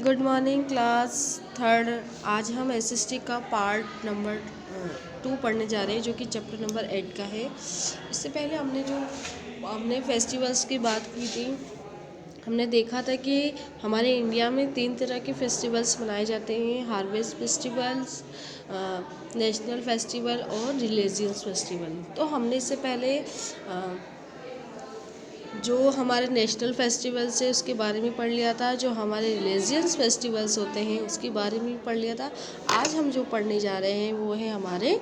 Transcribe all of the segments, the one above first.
Good morning class third. आज हम SST का पार्ट नंबर 2 पढ़ने जा रहे हैं जो कि चैप्टर नंबर 8 का है। इससे पहले हमने फेस्टिवल्स की बात की थी। हमने देखा था कि हमारे इंडिया में 3 तरह के फेस्टिवल्स मनाए जाते हैं: हार्वेस्ट फेस्टिवल्स, नेशनल फेस्टिवल और रिलीजियस फेस्टिवल। तो हमने इससे पहले जो हमारे नेशनल फेस्टिवल्स है उसके बारे में पढ़ लिया था, जो हमारे रिलीजियस फेस्टिवल्स होते हैं उसके बारे में पढ़ लिया था। आज हम जो पढ़ने जा रहे हैं वो है हमारे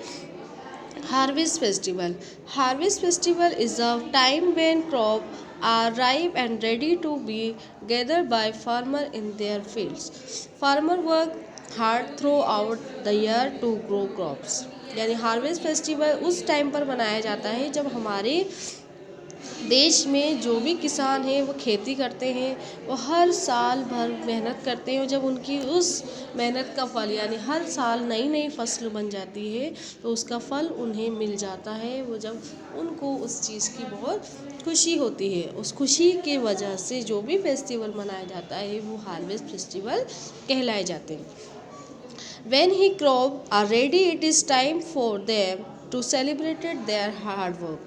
harvest festival. Harvest festival is a time when crop are ripe and ready to be gathered by farmer in their fields. Farmer work hard throughout the year to grow crops. यानी हार्वेस्ट फेस्टिवल उस time पर मनाया जाता है जब हमारे देश में जो भी किसान हैं वो खेती करते हैं, वो हर साल भर मेहनत करते हैं और जब उनकी उस मेहनत का फल यानी हर साल नई नई फसल बन जाती है तो उसका फल उन्हें मिल जाता है। वो जब उनको उस चीज़ की बहुत खुशी होती है, उस खुशी के वजह से जो भी फेस्टिवल मनाया जाता है वो हार्वेस्ट फेस्टिवल कहलाए जाते हैं। When he crop are ready, it is time for them to celebrate their hard work.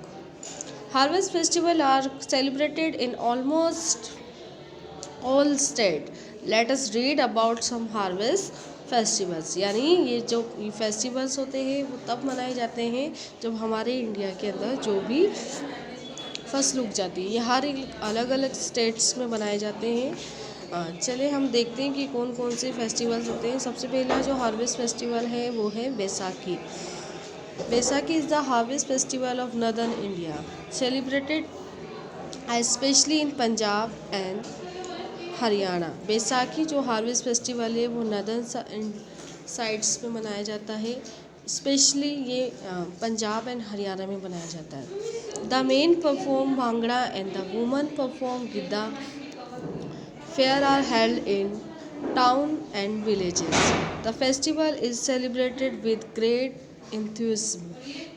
Harvest festival are celebrated in almost all state. Let us read about some harvest festivals. यानी ये जो festivals होते हैं वो तब मनाए जाते हैं जब हमारे इंडिया के अंदर जो भी फसल उग जाती है। ये हर अलग अलग स्टेट्स में मनाए जाते हैं। चले हम देखते हैं कि कौन कौन से फेस्टिवल्स होते हैं। सबसे पहला जो हार्वेस्ट फेस्टिवल है वो है Baisakhi. Baisakhi is the harvest festival of northern India, celebrated especially in Punjab and Haryana. Baisakhi जो हार्वेस्ट फेस्टिवल है वो नदर्न साइड्स में मनाया जाता है, स्पेशली ये पंजाब एंड हरियाणा में मनाया जाता है। The men perform bhangra and the women perform giddha fair are held in town and villages. The festival is celebrated with great enthusiasm.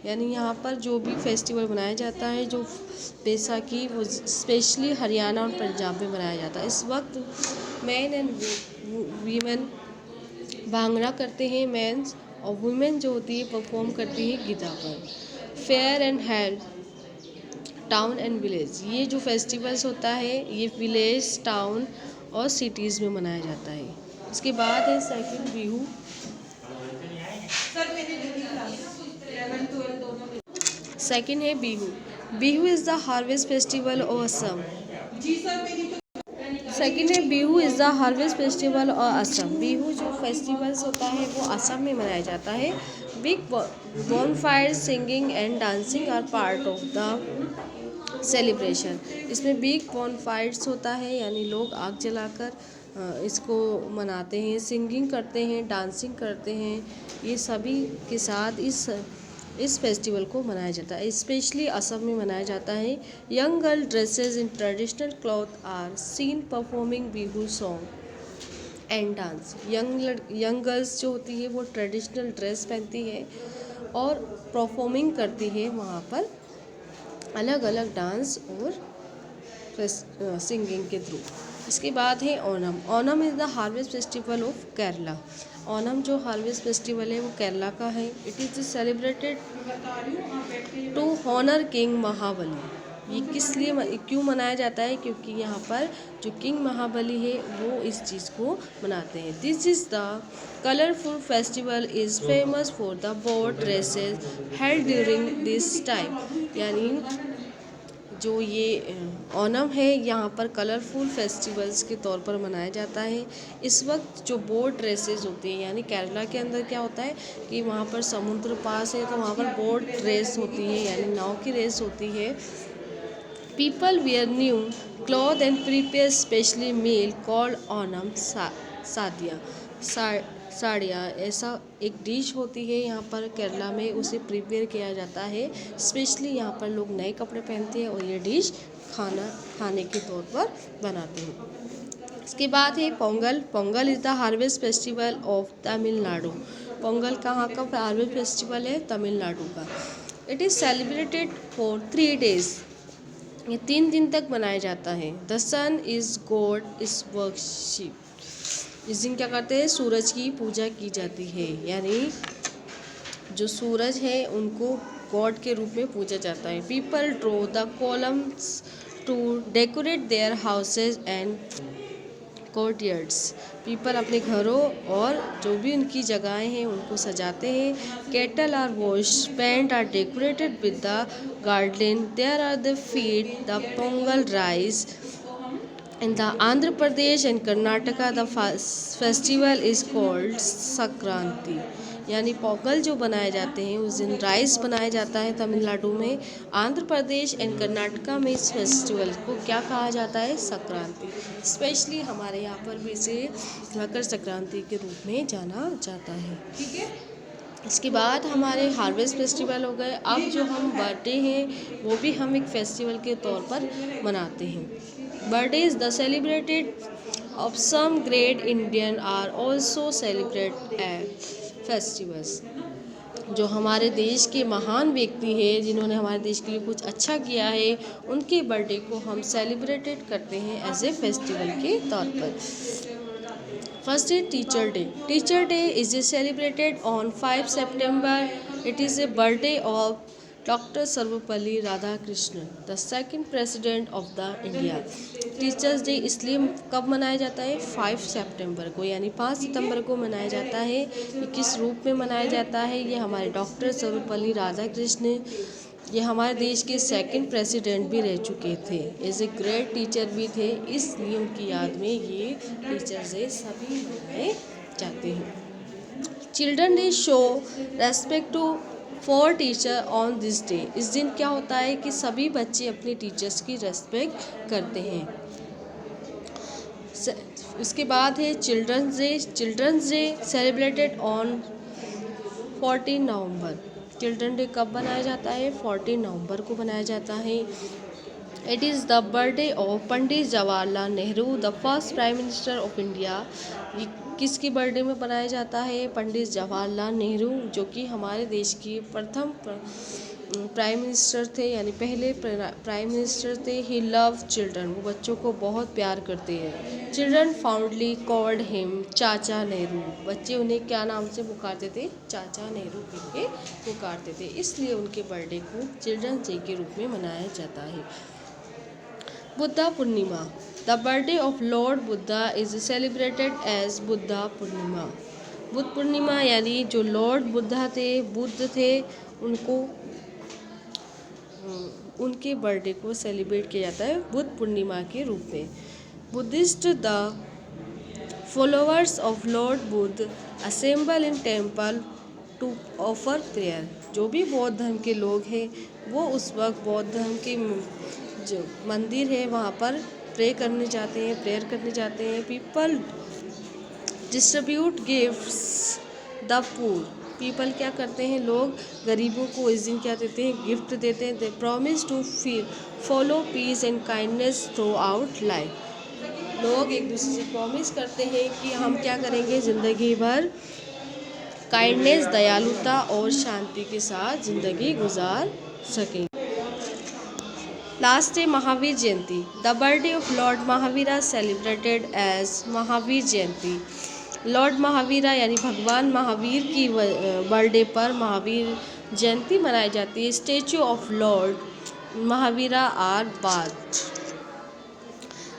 यानी यहाँ पर जो भी फेस्टिवल मनाया जाता है, जो बैसाखी, वो स्पेशली हरियाणा और पंजाब में मनाया जाता है। इस वक्त मैन एंड वीमेन भांगड़ा करते हैं मैंस, और वुमेन जो होती है परफॉर्म करती है गिद्दा पर। Fair and held town and village. ये जो फेस्टिवल्स होता है ये विलेज, टाउन और सिटीज़ में मनाया जाता है। इसके बाद है सेकंड बिहू। सेकंड है Bihu. Bihu is the harvest festival of Assam. Second है Bihu is the harvest festival of Assam. Bihu जो फेस्टिवल्स होता है वो असम में मनाया जाता है। Big bonfire, singing and dancing are part of the celebration. इसमें बिग बॉनफायर्स होता है यानी लोग आग जलाकर इसको मनाते हैं, सिंगिंग करते हैं, डांसिंग करते हैं। ये सभी के साथ इस फेस्टिवल को मनाया जाता है, स्पेशली असम में मनाया जाता है। Young girl dresses in traditional cloth are seen performing Bihu song and dance. Young girls जो होती है वो ट्रेडिशनल ड्रेस पहनती है और परफॉर्मिंग करती है वहाँ पर अलग अलग डांस और सिंगिंग के थ्रू। इसके बाद है Onam. Onam is the harvest festival of Kerala. Onam जो हार्वेस्ट फेस्टिवल है वो केरला का है। It is celebrated to honour king Mahabali. ये किस लिए क्यों मनाया जाता है? क्योंकि यहाँ पर जो किंग महाबली है वो इस चीज़ को मनाते हैं। This is the colourful festival is famous for the boat races held during this time. यानी जो ये ओनम है यहाँ पर कलरफुल फेस्टिवल्स के तौर पर मनाया जाता है। इस वक्त जो बोट रेसेस होती है, यानी केरला के अंदर क्या होता है कि वहाँ पर समुद्र पास है तो वहाँ पर बोट रेस होती है यानी नाव की रेस होती है। People wear new cloth and prepare specially meal called Onam sadya. साड़ियाँ ऐसा एक डिश होती है यहाँ पर केरला में, उसे प्रिपेयर किया जाता है। स्पेशली यहाँ पर लोग नए कपड़े पहनते हैं और ये डिश खाने के तौर पर बनाते हैं। इसके बाद है Pongal. Pongal is the harvest festival of Tamil Nadu. Pongal कहाँ का हार्वेस्ट फेस्टिवल है? तमिलनाडु का। It is celebrated for 3 days। ये 3 दिन तक मनाया जाता है। The sun is god is worship. इस दिन क्या करते हैं, सूरज की पूजा की जाती है, यानी जो सूरज है उनको गॉड के रूप में पूजा जाता है। People draw the kolams to decorate their houses and courtyards. People अपने घरों और जो भी उनकी जगहें हैं उनको सजाते हैं। Cattle are wash, paint are decorated with the garland, there are the feet the Pongal rice. In the Andhra Pradesh and Karnataka, the festival is called Sankranti। यानी पोंगल जो बनाए जाते हैं उस दिन राइस बनाया जाता है तमिलनाडु में। आंध्र प्रदेश एंड कर्नाटका में इस फेस्टिवल को क्या कहा जाता है, संक्रांति। स्पेशली हमारे यहाँ पर भी इसे मकर संक्रांति के रूप में जाना जाता है। ठीक है, इसके बाद हमारे हार्वेस्ट फेस्टिवल हो गए। अब जो हम बर्थडे हैं वो भी हम एक फेस्टिवल के तौर पर मनाते हैं। Birthdays, the celebrated of some great Indian are also celebrated as festivals। जो हमारे देश के महान व्यक्ति हैं जिन्होंने हमारे देश के लिए कुछ अच्छा किया है उनके बर्थडे को हम सेलिब्रेटेड करते हैं एज ए फेस्टिवल के तौर पर। फर्स्ट है teacher day. Teacher day is celebrated on 5 September। It is a birthday of doctor Sarvepalli Radhakrishnan, the second president of the India. Teachers day इसलिए कब मनाया जाता है, 5 सितंबर को, यानी 5 सितंबर को मनाया जाता है। ये किस रूप में मनाया जाता है, ये हमारे डॉक्टर सर्वपल्ली राधाकृष्णन, ये हमारे देश के सेकंड प्रेसिडेंट भी रह चुके थे, एज ए ग्रेट टीचर भी थे, इसलिए उनकी याद में ये टीचर्स डे सभी मनाए जाते हैं। Children day show respect to for teacher on this day. इस दिन क्या होता है कि सभी बच्चे अपने टीचर्स की रेस्पेक्ट करते हैं। इसके बाद है children's day. Children's day celebrated on 14 November. Children day कब बनाया जाता है, 14 नवंबर को बनाया जाता है। It is the birthday of Pandit Jawaharlal Nehru, the first prime minister of India. ये किसकी बर्थडे में बनाया जाता है, पंडित जवाहरलाल नेहरू, जो कि हमारे देश के प्रथम प्राइम मिनिस्टर थे, यानी पहले प्राइम मिनिस्टर थे। ही लव चिल्ड्रन, वो बच्चों को बहुत प्यार करते हैं। चिल्ड्रन फाउंडली कॉल्ड हिम चाचा नेहरू। बच्चे उन्हें क्या नाम से पुकारते थे, चाचा नेहरू करके पुकारते थे, इसलिए उनके बर्थडे को चिल्ड्रन डे के रूप में मनाया जाता है। Buddha Purnima. The birthday of Lord Buddha is celebrated as Buddha Purnima. Buddha Purnima यानी जो लॉर्ड बुद्धा थे, बुद्ध थे, उनके बर्थडे को सेलिब्रेट किया जाता है बुद्ध पूर्णिमा के रूप में। Buddhist the followers of lord Buddha assemble in temple to offer prayer. जो भी बौद्ध धर्म के लोग हैं वो उस वक्त बौद्ध धर्म के जो मंदिर है वहाँ पर प्रेयर करने जाते हैं। People distribute gifts the poor. People क्या करते हैं, लोग गरीबों को इस दिन क्या देते हैं, गिफ्ट देते हैं। They promise to follow peace and kindness throughout life. लोग एक दूसरे से प्रॉमिस करते हैं कि हम क्या करेंगे, ज़िंदगी भर काइंडनेस, दयालुता और शांति के साथ ज़िंदगी गुजार सकेंगे। लास्ट है Mahavir Jayanti. The birthday of Lord Mahavira celebrated as Mahavir Jayanti. Lord Mahavira यानी भगवान महावीर की बर्थडे पर महावीर जयंती मनाई जाती है। Statue of Lord Mahavira are bath,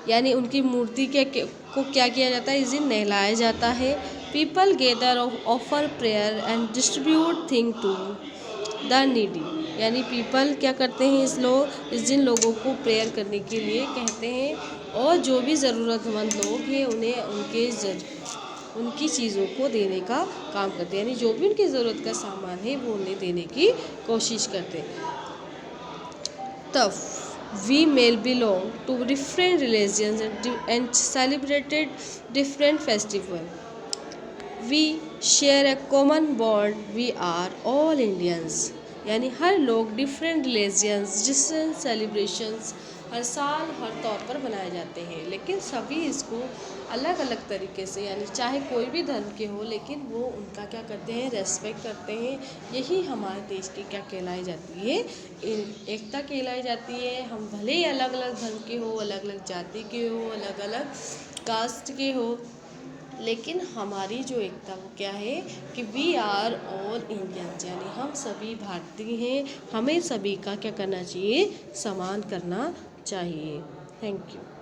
यानी उनकी मूर्ति को क्या किया जाता है, इस दिन नहलाया जाता है। People gather offer prayer and distribute thing to the needy, यानी पीपल क्या करते हैं, इस दिन लोगों को प्रेयर करने के लिए कहते हैं और जो भी ज़रूरतमंद लोग हैं उन्हें उनकी चीज़ों को देने का काम करते हैं, यानी जो भी उनकी ज़रूरत का सामान है वो उन्हें देने की कोशिश करते हैं। तब we may belong to different religions and celebrated different festivals. We share a common bond. We are all Indians। यानी हर लोग डिफरेंट रिलीजियंस, डिफरेंट सेलिब्रेशंस हर साल हर तौर पर मनाए जाते हैं, लेकिन सभी इसको अलग अलग तरीके से, यानी चाहे कोई भी धर्म के हो, लेकिन वो उनका क्या करते हैं, रेस्पेक्ट करते हैं। यही हमारे देश की क्या कहलाई जाती है, एकता कहलाई जाती है। हम भले ही अलग अलग धर्म के हो, अलग अलग जाति के हो, अलग अलग कास्ट के हो, लेकिन हमारी जो एकता वो क्या है कि वी आर ऑल इंडियंस, यानी हम सभी भारतीय हैं, हमें सभी का क्या करना चाहिए, सम्मान करना चाहिए। Thank you.